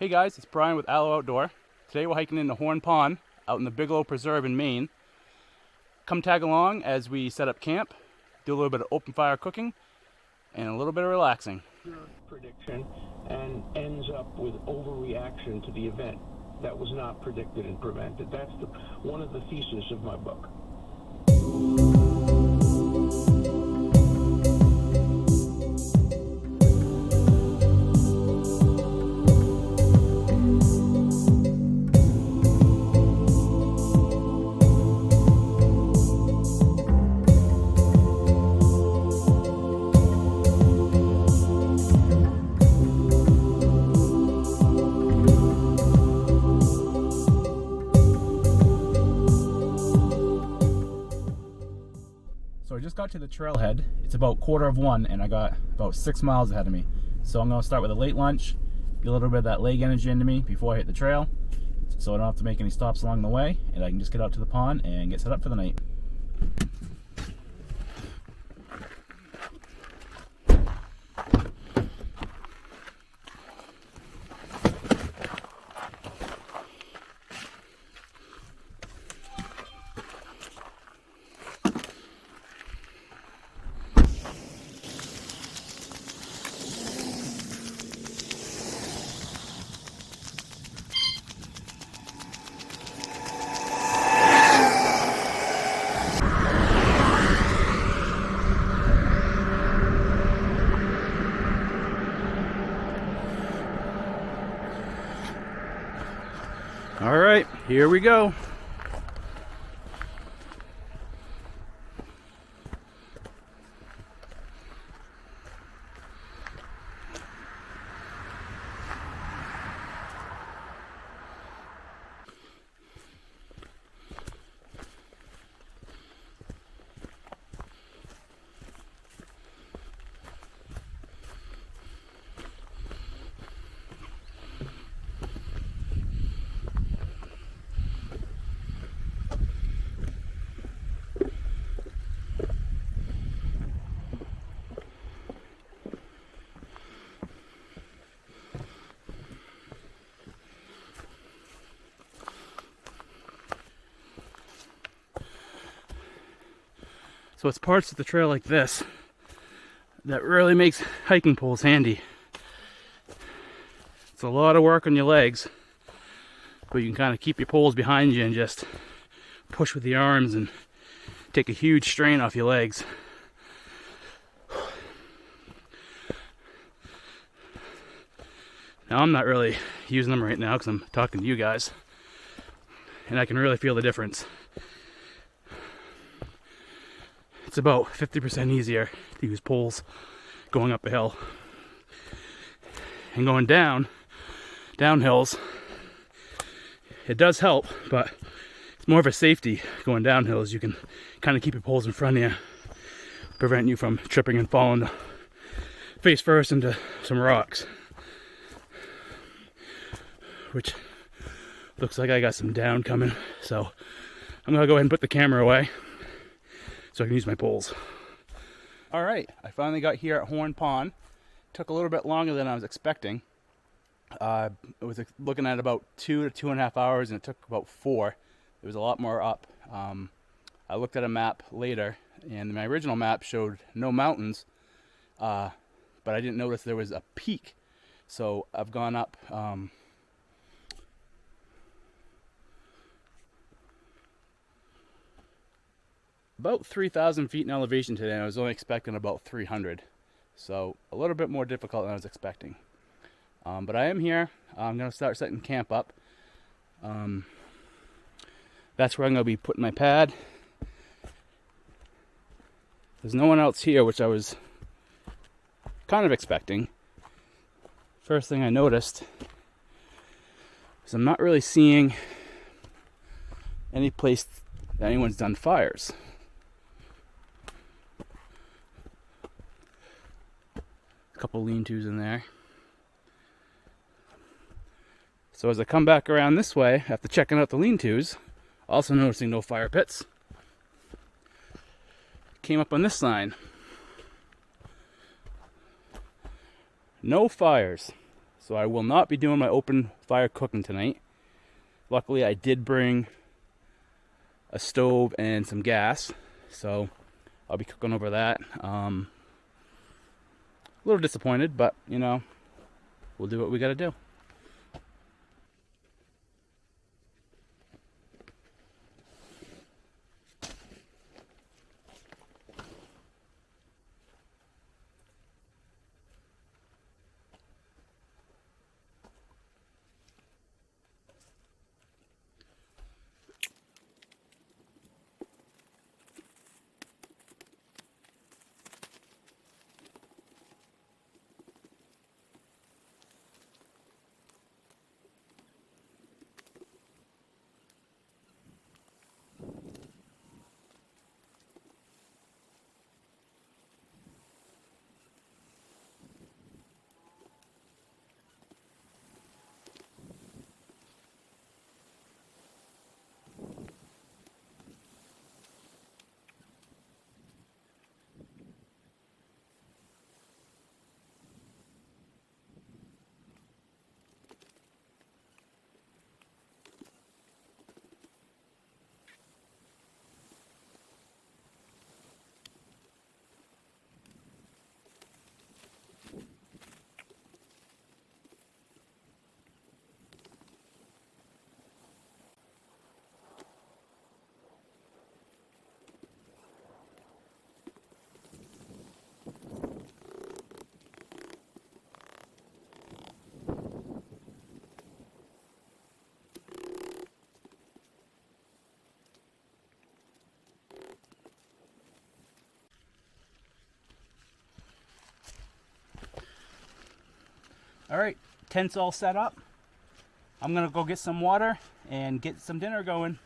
Hey guys, it's Brian with Aloe Outdoor. Today we're hiking into Horn Pond out in the Bigelow Preserve in Maine. Come tag along as we set up camp, do a little bit of open fire cooking, and a little bit of relaxing. Prediction and ends up with overreaction to the event that was not predicted and prevented. That's one of the theses of my book. So I just got to the trailhead. It's about 1:15 and I got about 6 miles ahead of me. So I'm gonna start with a late lunch, get a little bit of that leg energy into me before I hit the trail, so I don't have to make any stops along the way, and I can just get out to the pond and get set up for the night. All right, here we go. So it's parts of the trail like this that really makes hiking poles handy. It's a lot of work on your legs, but you can kind of keep your poles behind you and just push with the arms and take a huge strain off your legs. Now I'm not really using them right now because I'm talking to you guys, and I can really feel the difference. It's about 50% easier to use poles going up a hill. And going down hills, it does help, but it's more of a safety going down hills. You can kind of keep your poles in front of you, prevent you from tripping and falling face first into some rocks. Which looks like I got some down coming, so I'm gonna go ahead and put the camera away so I can use my poles. All right, I finally got here at Horn Pond. Took a little bit longer than I was expecting. I was looking at about 2 to 2.5 hours, and it took about 4. There was a lot more up. I looked at a map later, and my original map showed no mountains, but I didn't notice there was a peak. So I've gone up about 3,000 feet in elevation today, and I was only expecting about 300. So a little bit more difficult than I was expecting. But I am here. I'm going to start setting camp up. That's where I'm going to be putting my pad. There's no one else here, which I was kind of expecting. First thing I noticed is I'm not really seeing any place that anyone's done fires. Couple lean-tos in there. So as I come back around this way, after checking out the lean-tos, also noticing no fire pits, came up on this sign. No fires. So I will not be doing my open fire cooking tonight. Luckily, I did bring a stove and some gas, so I'll be cooking over that. A little disappointed, but you know, we'll do what we gotta do. All right, tent's all set up. I'm gonna go get some water and get some dinner going.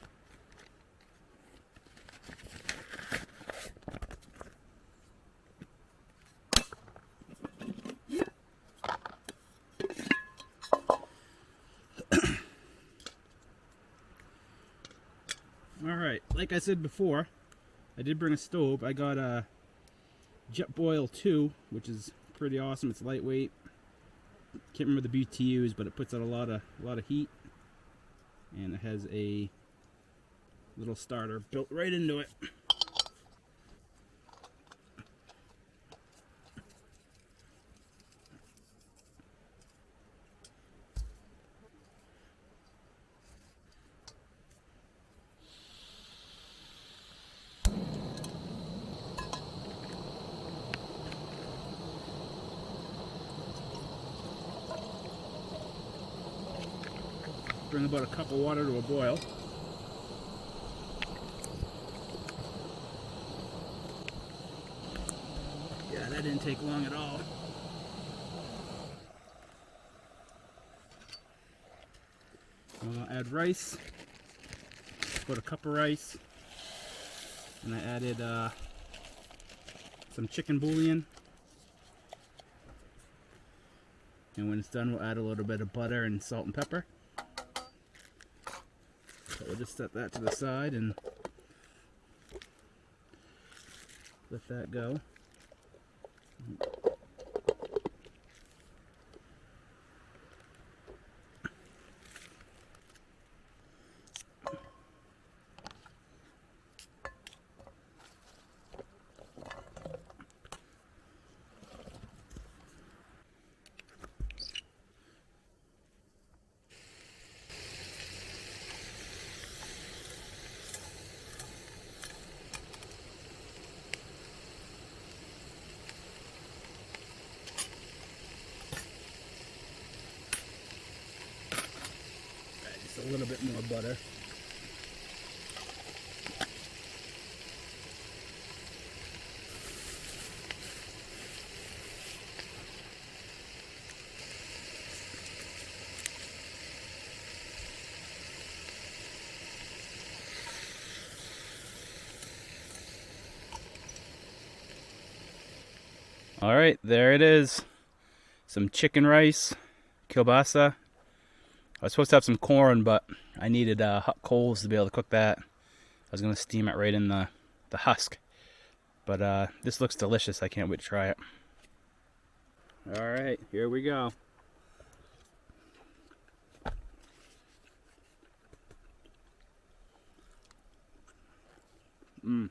All right, like I said before, I did bring a stove. I got a Jetboil 2, which is pretty awesome. It's lightweight. Can't remember the BTUs, but it puts out a lot of heat, and it has a little starter built right into it. Bring about a cup of water to a boil. Yeah, that didn't take long at all. I'm gonna add rice. About a cup of rice. And I added some chicken bouillon. And when it's done, we'll add a little bit of butter and salt and pepper. So we'll just set that to the side and let that go. A little bit more butter. All right, there it is. Some chicken rice, kielbasa. I was supposed to have some corn, but I needed hot coals to be able to cook that. I was going to steam it right in the husk. But this looks delicious. I can't wait to try it. All right, here we go. The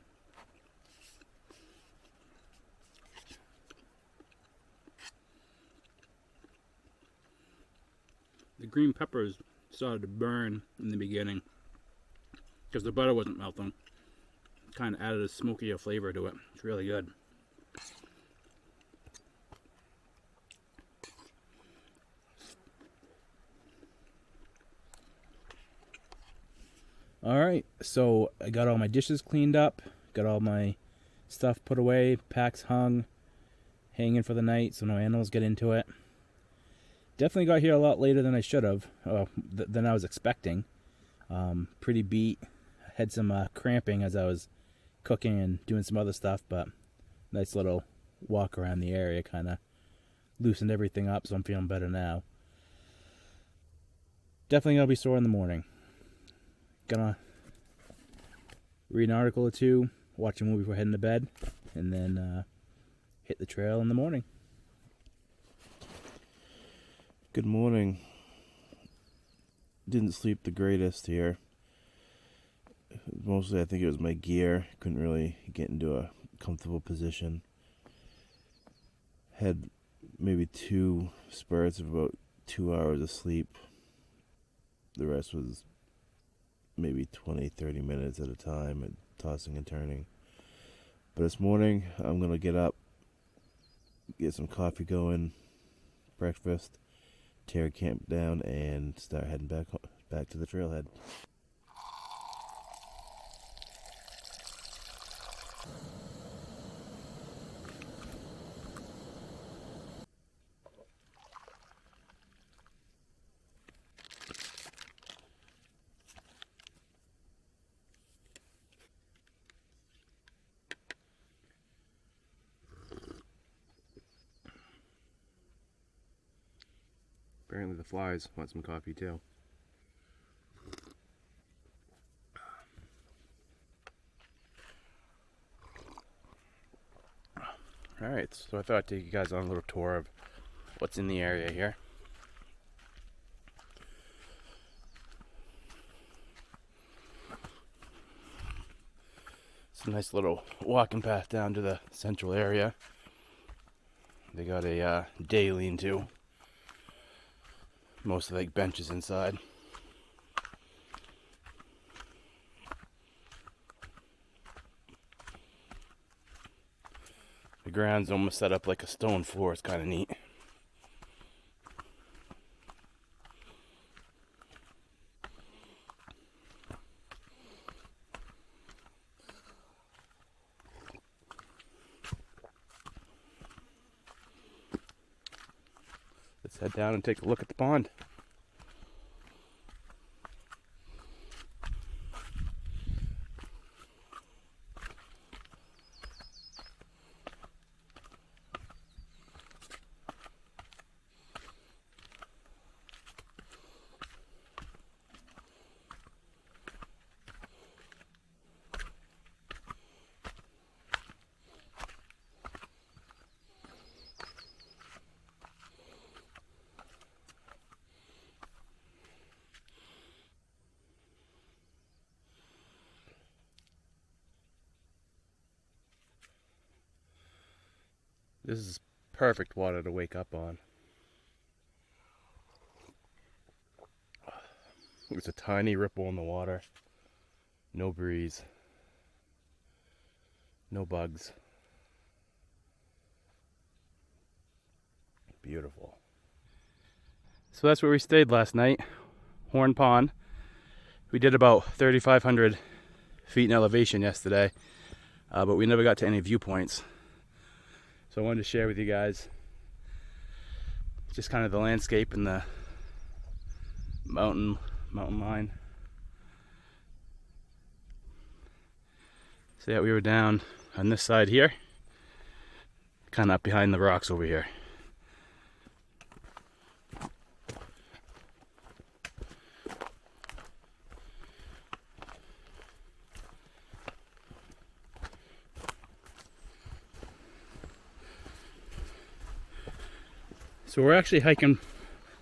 green peppers started to burn in the beginning because the butter wasn't melting. Kind of added a smokier flavor to it. It's really good. Alright, so I got all my dishes cleaned up, got all my stuff put away, packs hung, hanging for the night so no animals get into it. Definitely got here a lot later than I should have, than I was expecting. Pretty beat. Had some cramping as I was cooking and doing some other stuff, but nice little walk around the area kind of loosened everything up, so I'm feeling better now. Definitely gonna be sore in the morning. Gonna read an article or two, watch a movie before heading to bed, and then hit the trail in the morning. Good morning. Didn't sleep the greatest here. Mostly I think it was my gear. Couldn't really get into a comfortable position. Had maybe 2 spurts of about 2 hours of sleep. The rest was maybe 20-30 minutes at a time and tossing and turning. But this morning I'm going to get up, get some coffee going, breakfast, tear camp down, and start heading back to the trailhead. Apparently the flies want some coffee too. Alright, so I thought I'd take you guys on a little tour of what's in the area here. It's a nice little walking path down to the central area. They got a day lean-to. Mostly like benches inside. The ground's almost set up like a stone floor. It's kind of neat. Let's head down and take a look at the pond. This is perfect water to wake up on. There's a tiny ripple in the water. No breeze. No bugs. Beautiful. So that's where we stayed last night. Horn Pond. We did about 3,500 feet in elevation yesterday, but we never got to any viewpoints. So I wanted to share with you guys just kind of the landscape and the mountain line. So yeah, we were down on this side here, kind of up behind the rocks over here. So we're actually hiking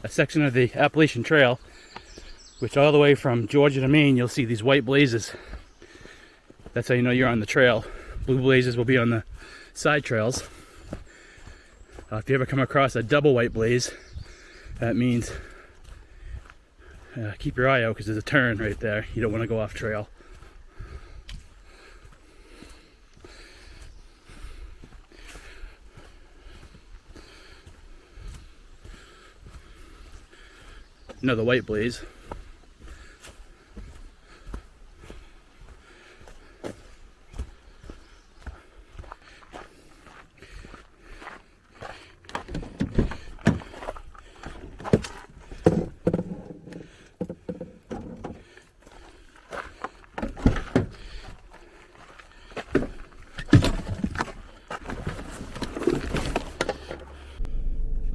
a section of the Appalachian Trail, which all the way from Georgia to Maine, you'll see these white blazes. That's how you know you're on the trail. Blue blazes will be on the side trails. If you ever come across a double white blaze, that means keep your eye out because there's a turn right there. You don't want to go off trail. Another white blaze.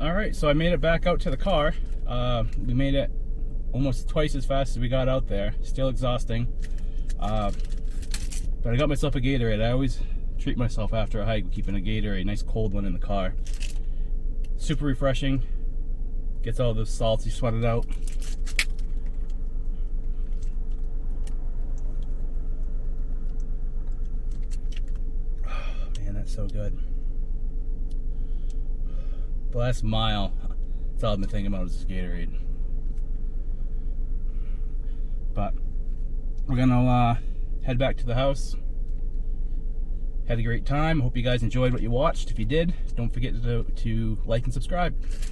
Alright, so I made it back out to the car. We made it almost twice as fast as we got out there. Still exhausting. But I got myself a Gatorade. I always treat myself after a hike with keeping a Gatorade, a nice cold one in the car. Super refreshing. Gets all the salts you sweated out. Oh, man, that's so good. The last mile, that's all I've been thinking about is this Gatorade. But we're gonna head back to the house. Had a great time. Hope you guys enjoyed what you watched. If you did, don't forget to like and subscribe.